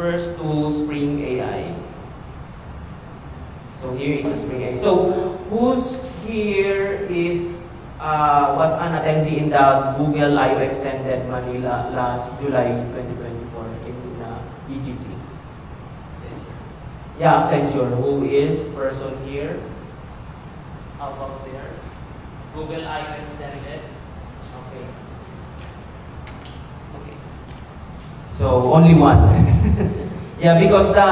first to Spring AI. So here is the Spring AI. So who's here was an attendee in the Google I/O Extended Manila last July 2024 in BGC? Yeah, Accenture. Who is person here? How about there? Google I/O Extended. Okay. Okay. So only one. Yeah, because the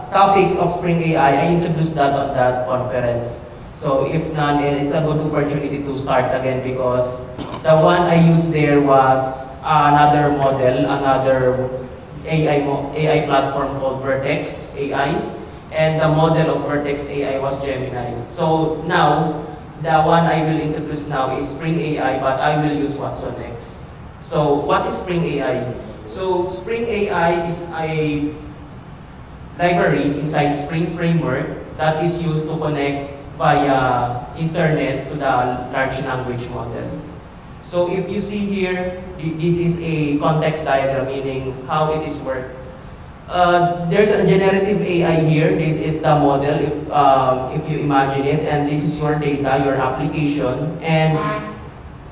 topic of Spring AI, I introduced that on that conference. So if none, it's a good opportunity to start again because the one I used there was another model, another AI platform called Vertex AI, and the model of Vertex AI was Gemini. So now, the one I will introduce now is Spring AI, but I will use Watson X. So what is Spring AI? So Spring AI is a library inside Spring Framework that is used to connect via internet to the large language model. So if you see here, this is a context diagram, meaning how it is worked. There's a generative AI here. This is the model, if you imagine it, and this is your data, your application. And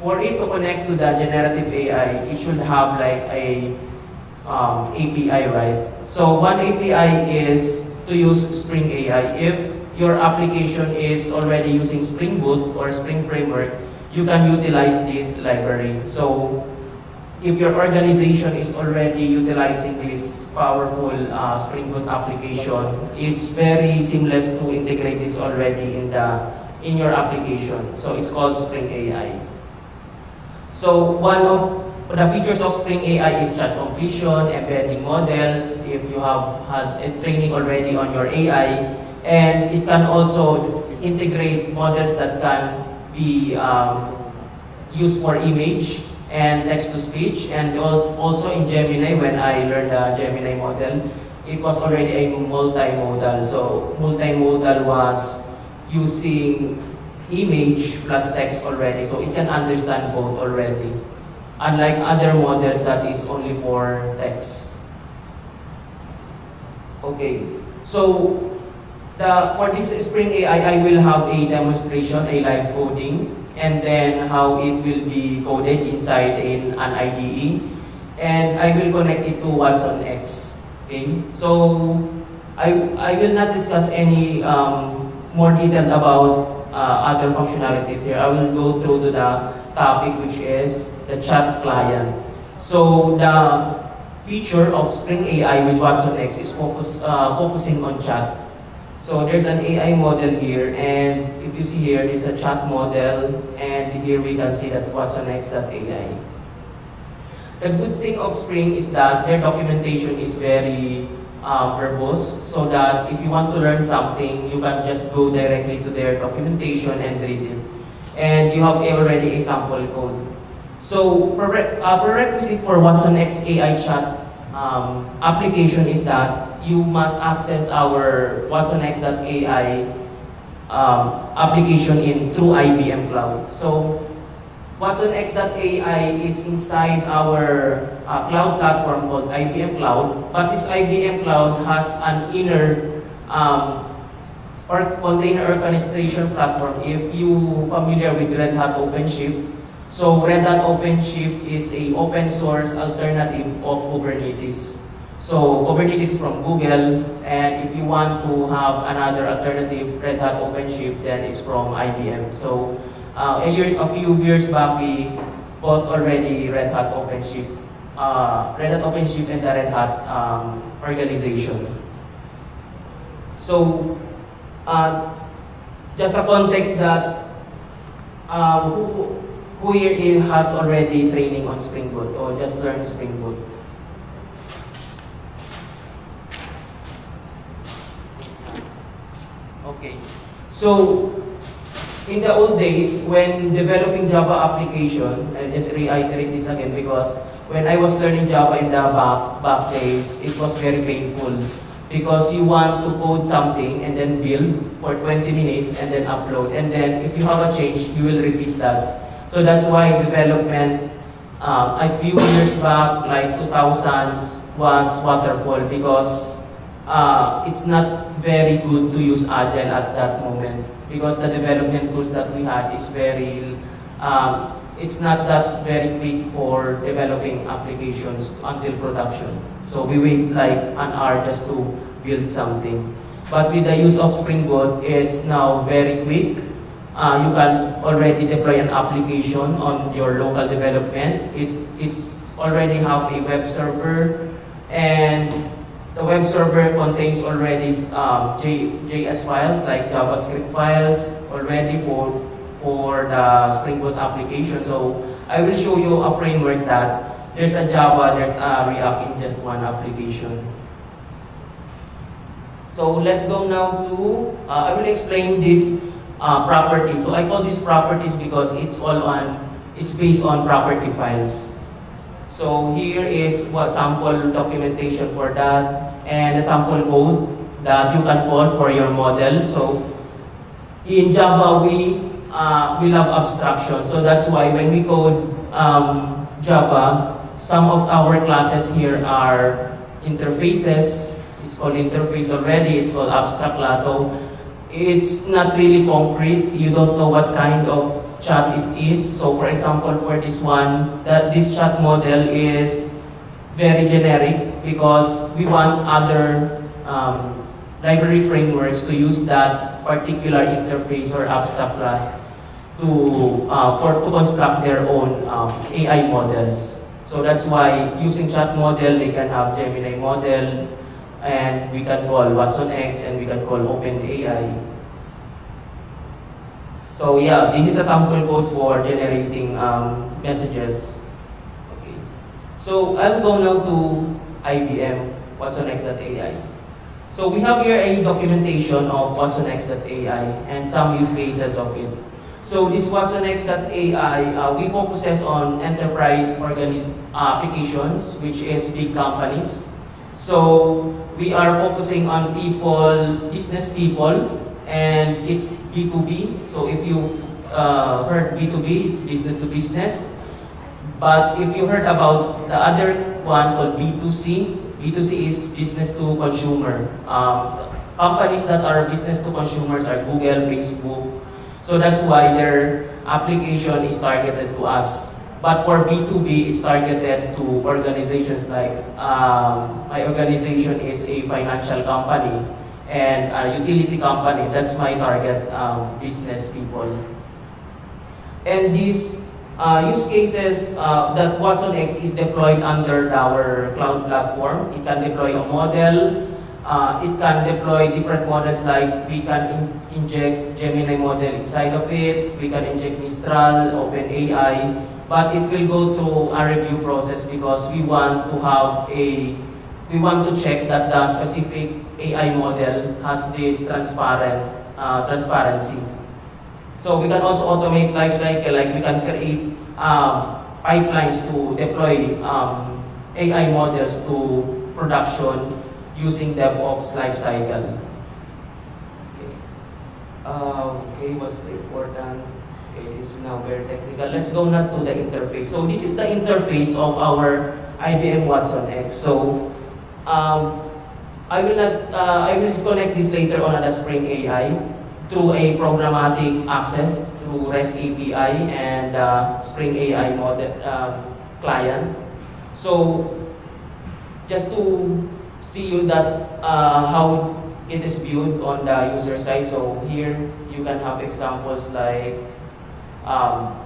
for it to connect to the generative AI, it should have like a API, right? So one API is to use Spring AI. If your application is already using Spring Boot or Spring Framework, you can utilize this library. So if your organization is already utilizing this powerful Spring Boot application, it's very seamless to integrate this already in your application. So it's called Spring AI. So one of the features of Spring AI is chat completion, embedding models, if you have had a training already on your AI, and it can also integrate models that can be used for image and text-to-speech, and also in Gemini, when I learned the Gemini model, it was already a multimodal. So multimodal was using image plus text already, so it can understand both already. Unlike other models that is only for text. Okay, so for this Spring AI, I will have a demonstration, a live coding, and then how it will be coded inside in an IDE, and I will connect it to Watson X. Okay, so I will not discuss any more detail about other functionalities here. I will go through to the topic, which is the chat client. So the feature of Spring AI with Watson X is focusing on chat. So there's an AI model here, and if you see here, there's a chat model, and here we can see that WatsonX.ai. The good thing of Spring is that their documentation is very verbose, so that if you want to learn something, you can just go directly to their documentation and read it. And you have already a sample code. So prerequisite for WatsonX AI chat application is that you must access our WatsonX.ai application through IBM Cloud. So WatsonX.ai is inside our cloud platform called IBM Cloud, but this IBM Cloud has an inner or container orchestration platform. If you familiar with Red Hat OpenShift, so Red Hat OpenShift is a open source alternative of Kubernetes. So Kubernetes from Google, and if you want to have another alternative, Red Hat OpenShift, then it's from IBM. So a few years back, we bought already Red Hat OpenShift and the Red Hat organization. So just a context that who here has already training on Spring Boot or just learned Spring Boot? Okay. So in the old days, when developing Java application, I'll just reiterate this again because when I was learning Java in the back days, it was very painful because you want to code something and then build for 20 minutes and then upload, and then if you have a change, you will repeat that. So that's why development a few years back, like 2000s, was waterfall because it's not very good to use Agile at that moment because the development tools that we had is very, it's not that very quick for developing applications until production. So we wait like an hour just to build something. But with the use of Spring Boot, it's now very quick. You can already deploy an application on your local development. It's already have a web server, and the web server contains already JS files like JavaScript files already for the Spring Boot application. So I will show you a framework that there's a Java, there's a React in just one application. So let's go now to, I will explain this properties. So I call these properties because it's based on property files. So here is what sample documentation for that and a sample code that you can call for your model. So in Java, we love abstraction. So that's why when we code Java, some of our classes here are interfaces. It's called interface already. It's called abstract class. So it's not really concrete. You don't know what kind of chat it is. So for example, for this one, this chat model is very generic because we want other library frameworks to use that particular interface or abstract class to construct their own AI models. So that's why using chat model, they can have Gemini model, and we can call watsonx, and we can call OpenAI. So yeah, this is a sample code for generating messages. Okay. So I'll go now to IBM watsonx.ai. So we have here a documentation of watsonx.ai and some use cases of it. So this watsonx.ai, we focuses on enterprise applications, which is big companies. So we are focusing on people, business people, and it's B2B. So if you've heard B2B, it's business to business. But if you heard about the other one called B2C, B2C is business to consumer. So companies that are business to consumers are Google, Facebook. So that's why their application is targeted to us. But for B2B, it's targeted to organizations like, my organization is a financial company and a utility company. That's my target business people. And these use cases that watsonx is deployed under our cloud platform. It can deploy a model. It can deploy different models, like we can inject Gemini model inside of it. We can inject Mistral, OpenAI. But it will go through a review process because we want to check that the specific AI model has this transparency. So we can also automate lifecycle, like we can create pipelines to deploy AI models to production using DevOps lifecycle. Okay, what's the important? Okay, this is now very technical. Let's go now to the interface. So this is the interface of our IBM watsonx. So I will connect this later on the Spring AI through a programmatic access through REST API and Spring AI model client. So just to see you that how it is viewed on the user side. So here you can have examples like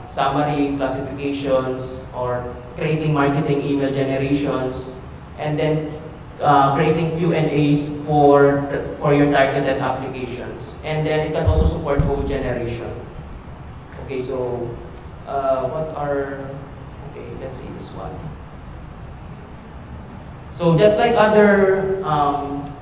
summary, classifications, or creating marketing email generations, and then creating Q&As for your targeted applications. And then it can also support code generation. Okay, so okay, let's see this one. So just like other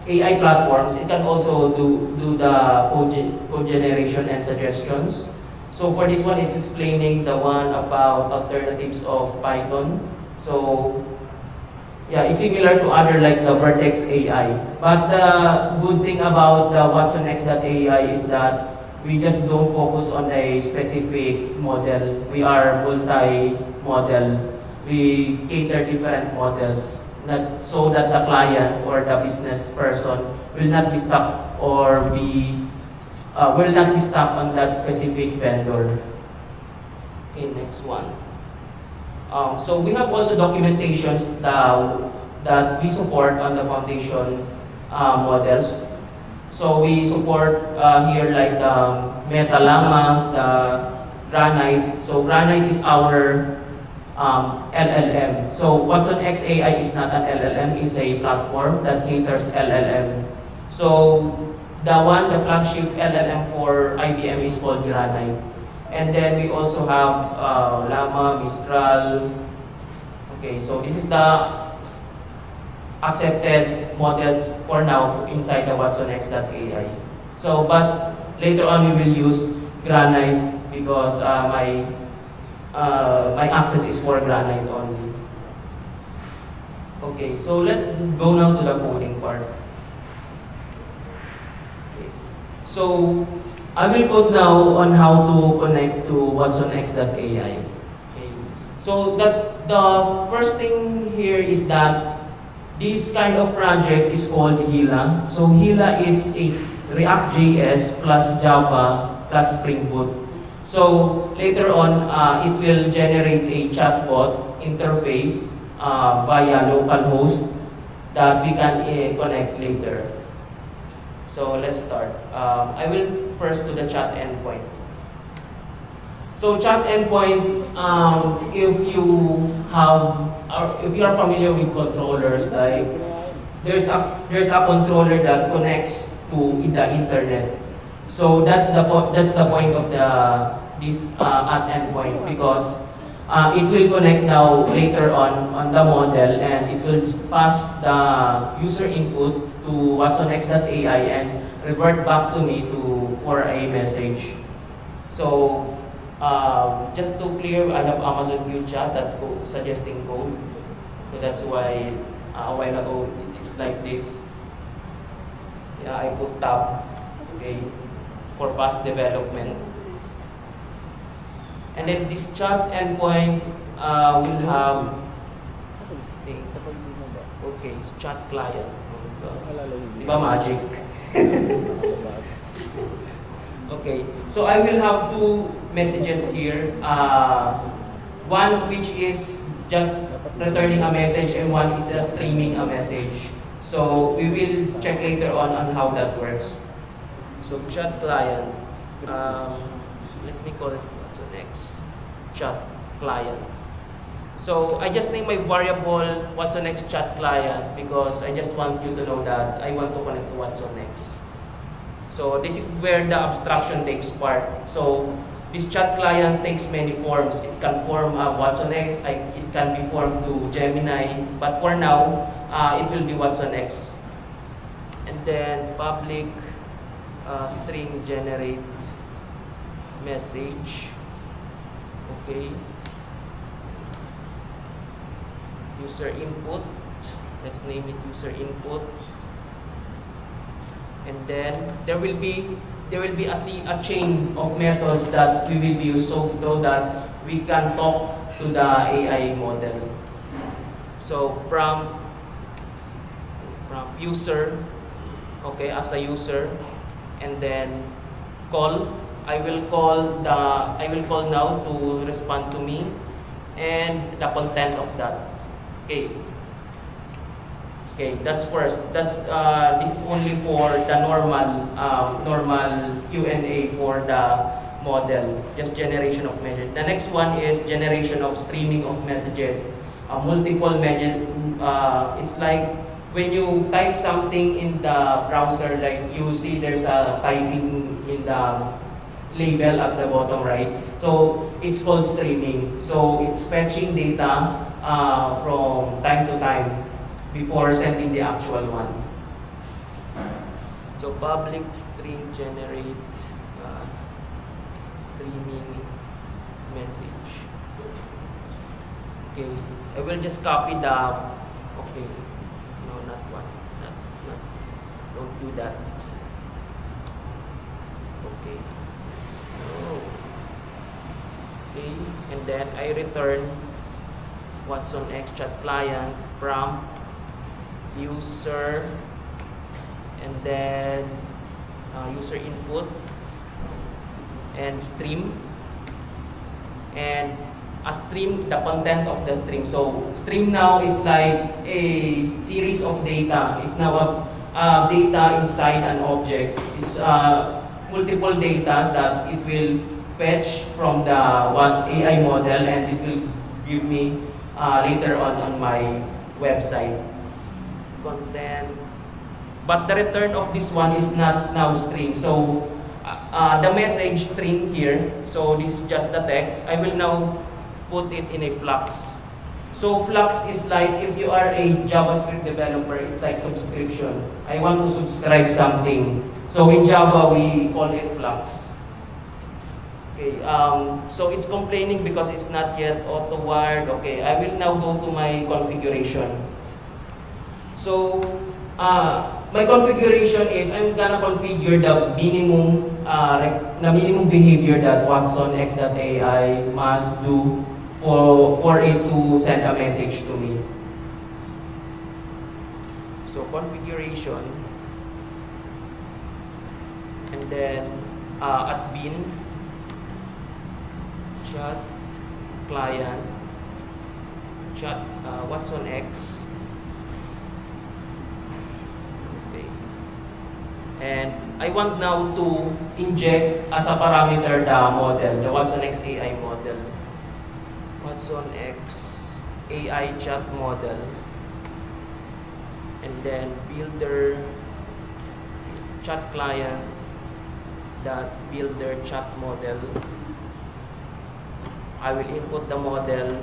AI platforms, it can also do the code generation and suggestions. So for this one, it's explaining the one about alternatives of Python. So yeah, it's similar to other like the Vertex AI. But the good thing about the watsonx.ai is that we just don't focus on a specific model. We are multi-model. We cater different models so that the client or the business person will not be stuck or will not be stuck on that specific vendor. Okay, next one. So we have also documentations that we support on the foundation models. So we support here like the MetaLlama, the Granite. So Granite is our LLM. So Watson X AI is not an LLM, it's a platform that caters LLM. So the flagship LLM for IBM is called Granite. And then we also have Llama, Mistral. Okay, so this is the accepted models for now inside the WatsonX.ai. So, but later on we will use Granite because my access is for Granite only. Okay, so let's go now to the coding part. Okay. So I will code now on how to connect to WatsonX.ai. Okay. So the first thing here is that this kind of project is called Gila. So Gila is a React.js plus Java plus Spring Boot. So later on, it will generate a chatbot interface via localhost that we can connect later. So let's start. I will first do the chat endpoint. So chat endpoint, if you are familiar with controllers, like there's a controller that connects to the internet. So that's the point of this at endpoint, because it will connect now later on the model, and it will pass the user input to WatsonX.ai and revert back to me for a message. So just to clear, I have Amazon View Chat that suggesting code. So that's why a while ago it's like this. Yeah, I put tab, okay, for fast development. And then this chat endpoint will have okay, it's chat client. Diba magic? Okay, so I will have two messages here. One which is just returning a message, and one is just streaming a message. So we will check later on how that works. So chat client, let me call it WatsonX chat client. So I just name my variable WatsonX chat client because I just want you to know that I want to connect to WatsonX. So this is where the abstraction takes part. So this chat client takes many forms. It can form WatsonX, it can be formed to Gemini, but for now, it will be WatsonX. And then public string generate message. Okay. User input. Let's name it user input. And then there will be a chain of methods that we will use so that we can talk to the AI model. So from user, okay, as a user, and then call. I will call now to respond to me, and the content of that. Okay. Okay, that's first. This is only for the normal Q&A for the model, just generation of message. The next one is generation of streaming of messages. Multiple message. It's like when you type something in the browser, like you see there's a typing in the label at the bottom right. So it's called streaming. So it's fetching data from time to time before sending the actual one. So public string generate streaming message. Okay, I will just copy the, okay, no, not one, not, don't do that. Okay, oh. Okay, and then I return WatsonX chat client from user, and then user input, and stream, and a stream, the content of the stream. So stream now is like a series of data. It's now a data inside an object. It's multiple data that it will fetch from the AI model, and it will give me later on my website content. But the return of this one is not now string. So the message string here, so this is just the text. I will now put it in a Flux. So Flux is like, if you are a JavaScript developer, it's like subscription. I want to subscribe something. So in Java, we call it Flux. Okay, so it's complaining because it's not yet auto-wired. Okay, I will now go to my configuration. So my configuration is, I'm gonna configure the minimum behavior that WatsonX.ai must do for it to send a message to me. So configuration, and then admin, chat client, chat WatsonX. And I want now to inject as a parameter the model, the WatsonX AI model. WatsonX AI chat model. And then builder chat client dot builder chat model. I will input the model,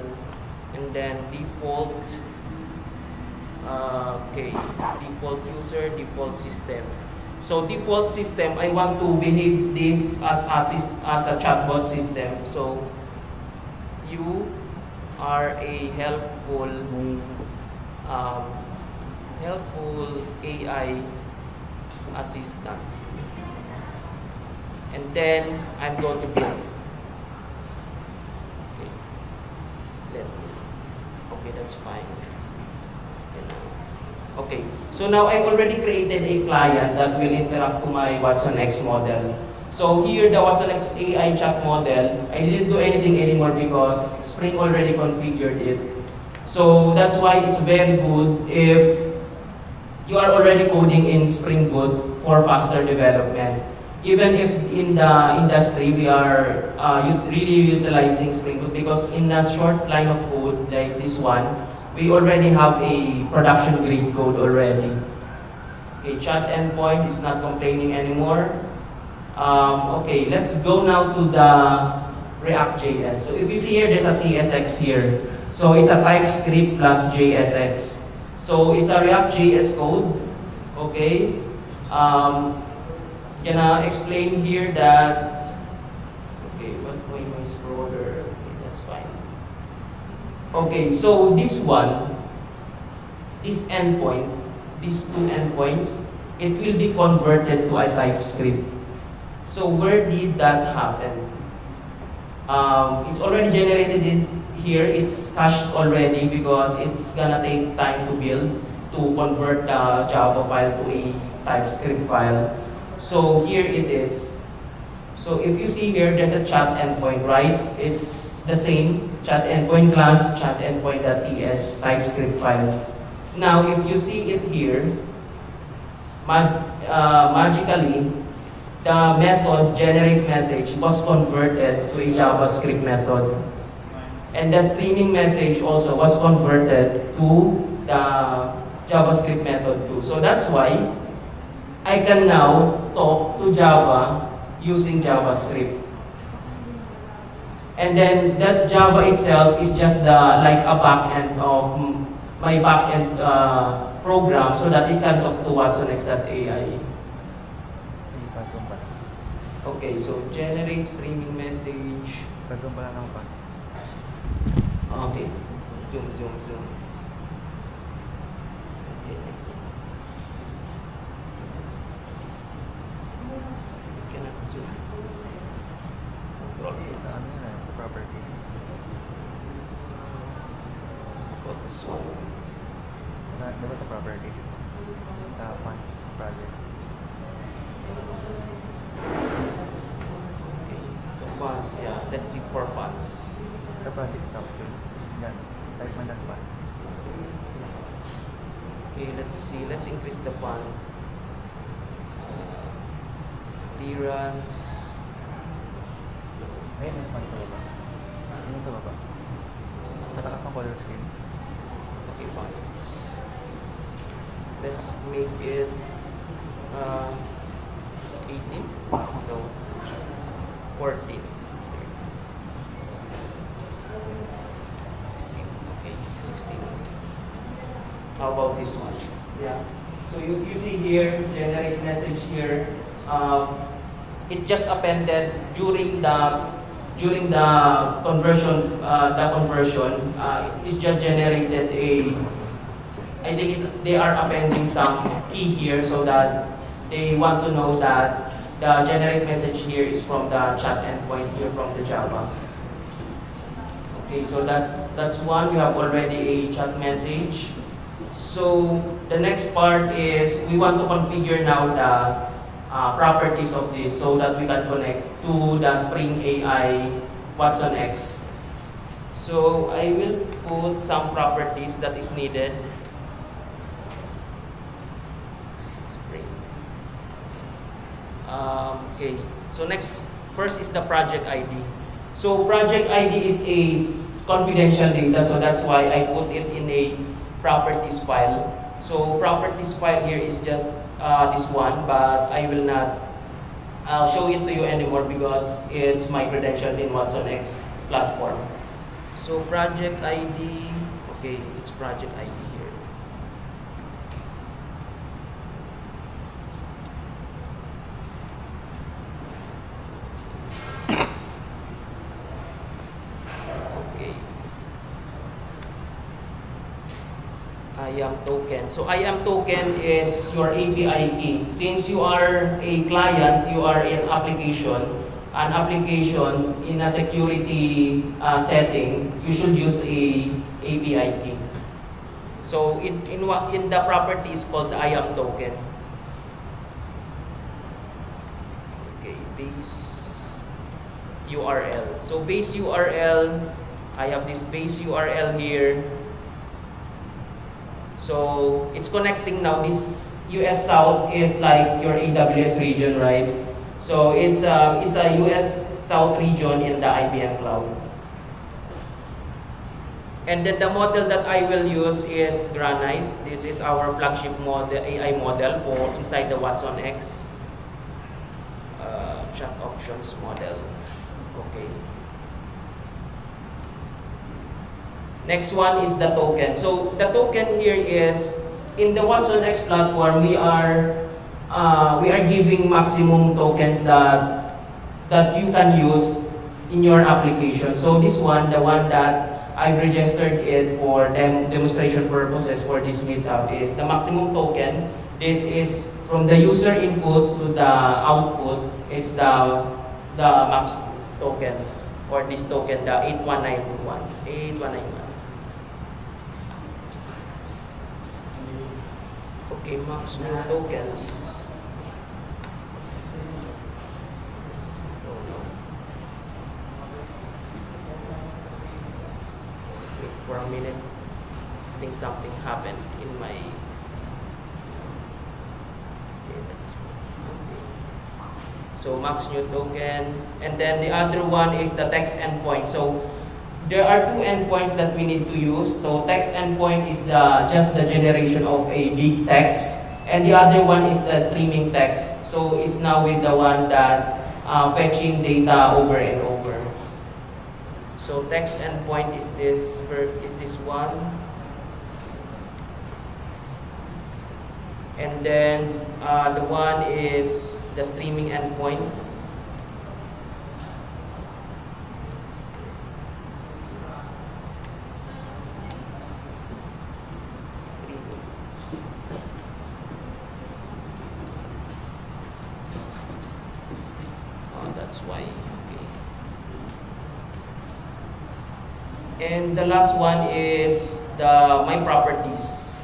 and then default default user, default system. So default system, I want to behave this as a chatbot system. So you are a helpful AI assistant, and then I'm going to build. Okay, that's fine. Okay, so now I've already created a client that will interact to my WatsonX model. So here, the WatsonX AI chat model, I didn't do anything anymore because Spring already configured it. So that's why it's very good if you are already coding in Spring Boot for faster development. Even if in the industry we are really utilizing Spring Boot, because in a short line of code like this one, we already have a production grade code already. Okay, chat endpoint is not complaining anymore. Okay, let's go now to the React.js. So if you see here, there's a TSX here. So it's a TypeScript plus JSX. So it's a React.js code. Okay. Gonna explain here that. Okay, what way my scroller? Okay, that's fine. Okay, so this one, this endpoint, these two endpoints, it will be converted to a TypeScript. So where did that happen? It's already generated in here. It's cached already because it's gonna take time to build, to convert the Java file to a TypeScript file. So here it is. So if you see here, there's a chat endpoint, right? It's the same chat endpoint class, chat endpoint.ts TypeScript file. Now, if you see it here, magically, the method generate message was converted to a JavaScript method. And the streaming message also was converted to the JavaScript method too. So that's why I can now talk to Java using JavaScript. And then that Java itself is just like a backend of my backend program, so that it can talk to WatsonX.ai. Okay, so generate streaming message. Okay, zoom. Okay, next zoom. Cannot zoom. Control plus. Property. This one. Diba sa property? let's see for funds. The project software. Yan. Type mo lang pa. Okay, let's see. Let's increase the fund. Clearance. Ayun, yung fund sa baba. Ayun sa baba. Matakas ang color scheme. Okay, funds. Let's make it 18. No. 14. 16. Okay, 16. How about this one? Yeah. So you see here, generate message here. It just appended during the conversion. It's just generated a. I think they are appending some key here so that they want to know that the generate message here is from the chat endpoint here from the Java. Okay, so that's one. You have already a chat message. So the next part is we want to configure now the properties of this so that we can connect to the Spring AI Watson X. So I will put some properties that is needed. Spring. Okay. So first is the project ID. So project ID is a confidential data, so that's why I put it in a properties file. So properties file here is just this one, but I will not show it to you anymore because it's my credentials in Watson X platform. So project ID, okay, it's project ID here. Okay. IAM token. So IAM token is your API key. Since you are a client, you are in an application in a security setting, you should use a API key. So in the property is called IAM token. Okay, base URL. So base URL, I have this base URL here. So it's connecting now. This US South is like your AWS region, right? So it's a US South region in the IBM cloud. And then the model that I will use is Granite. This is our flagship model, AI model for inside the Watson X chat options model. Okay. Next one is the token. So the token here is in the Watson X platform. We are giving maximum tokens that you can use in your application. So this one, the one that I've registered it for demonstration purposes for this meetup is the maximum token. This is from the user input to the output. It's the max token or this token, the 8191. 8191. Okay, max new tokens. Wait for a minute. I think something happened in my. Okay, that's okay. So max new token, and then the other one is the text endpoint. So there are two endpoints that we need to use. So text endpoint is just the generation of a big text, and the other one is the streaming text. So it's now with the one that fetching data over and over. So text endpoint is this one, and then the one is the streaming endpoint. That's why. Okay. And the last one is my properties.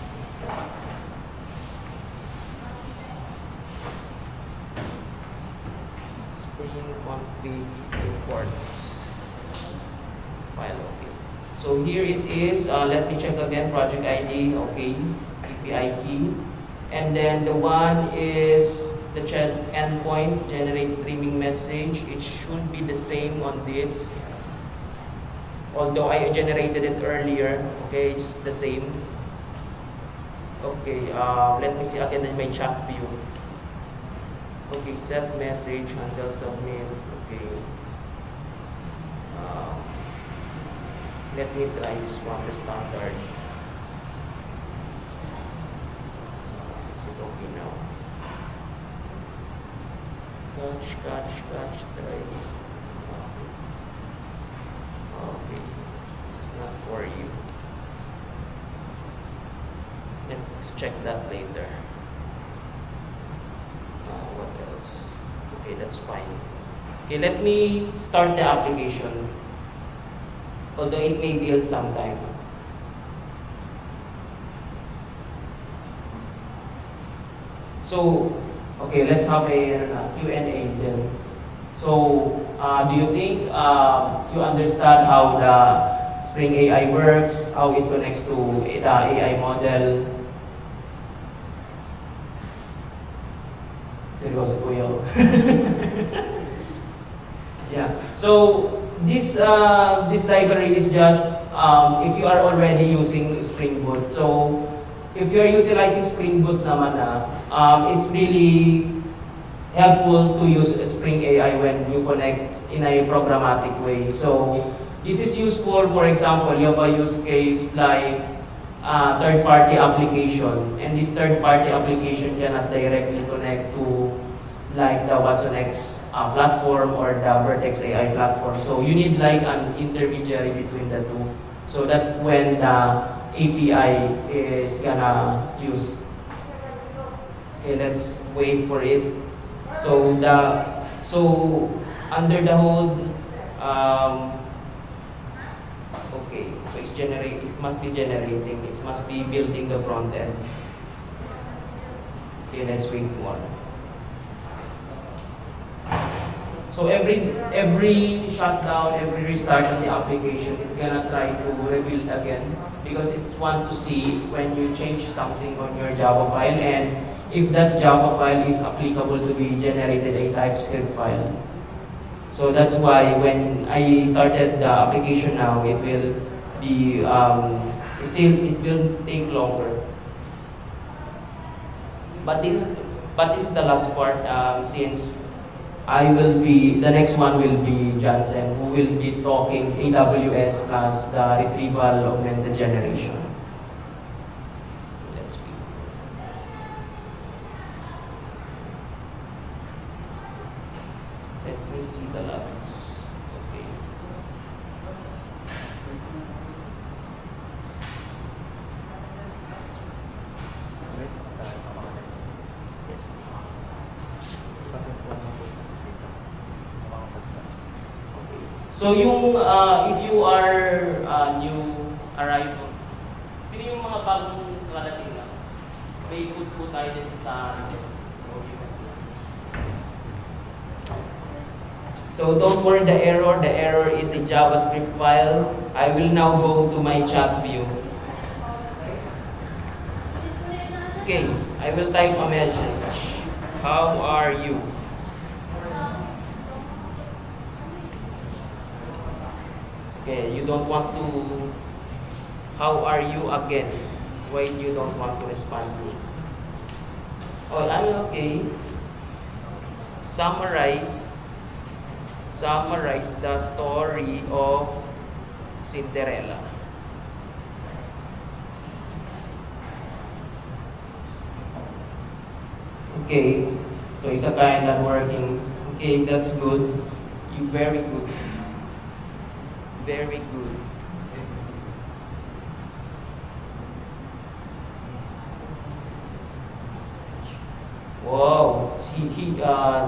Spring config import. file. Okay. So here it is. Let me check again. Project ID. Okay. API key. And then the one is the chat endpoint generate streaming message. It should be the same on this. Although I generated it earlier. Okay, it's the same. Okay, let me see again in my chat view. Okay, set message until submit. Okay. Let me try this one, the standard. Is it okay now? Catch, try. Okay, this is not for you. Let's check that later. What else? Okay, that's fine. Okay, let me start the application. Although it may build some time. So, okay, let's have a Q&A then. So, do you think you understand how the Spring AI works, how it connects to the AI model? Seryoso po yun. Yeah. So, this library is just if you are already using Spring Boot. So, if you are utilizing Spring Boot naman it's really helpful to use Spring AI when you connect in a programmatic way. So, this is useful, for example, you have a use case like third-party application, and this third-party application cannot directly connect to like the watsonx platform or the Vertex AI platform. So you need like an intermediary between the two. So that's when the API is gonna use. Okay, let's wait for it. So under the hood, okay, so it must be generating, it must be building the front end. Okay, let's wait more. So every shutdown, every restart of the application, it's gonna try to rebuild again because it's want to see when you change something on your Java file and if that Java file is applicable to be generated a TypeScript file. So that's why when I started the application now, it will be it will take longer. But this is the last part since the next one will be Johnson, who will be talking AWS plus the retrieval augmented generation. Let's see. Let me see the logs. Okay. So yung if you are new arrival, sino yung mga bagong karating lang? May put po tayo din sa So don't worry the error is a JavaScript file. I will now go to my chat view. Okay, I will type a message. How are you? Okay, you don't want to, how are you again? Why you don't want to respond to me? Oh, I'm okay. Summarize the story of Cinderella. Okay, so it's a kind of working. Okay, that's good. You very good. Very good. Wow,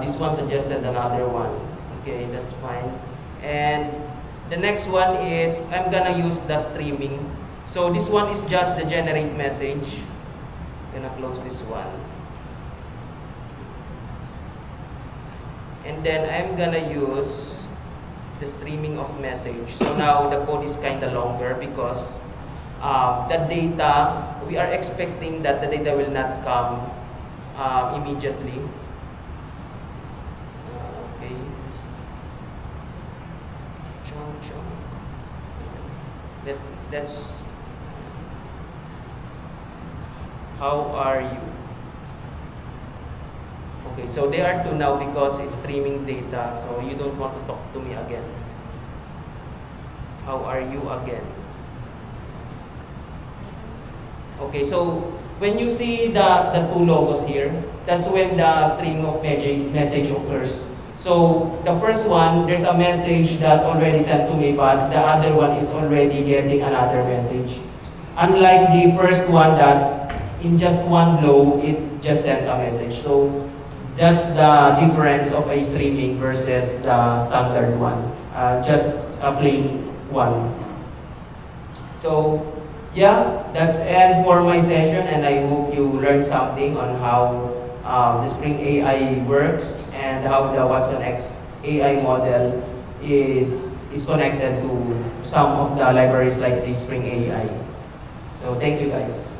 this one suggested another one. Okay, that's fine. And the next one is, I'm gonna use the streaming. So this one is just the generate message. I'm gonna close this one. And then I'm gonna use the streaming of message. So now the code is kind of longer because the data, we are expecting that the data will not come immediately. Okay. That's how are you? Okay, so they are two now because it's streaming data, so you don't want to talk to me again. How are you again? Okay, so when you see the two logos here, that's when the string of message occurs. So the first one, there's a message that already sent to me, but the other one is already getting another message. Unlike the first one that in just one blow, it just sent a message. So that's the difference of a streaming versus the standard one, just a plain one. So yeah, that's end for my session, and I hope you learned something on how the Spring AI works and how the Watson X AI model is connected to some of the libraries like the Spring AI. So thank you guys.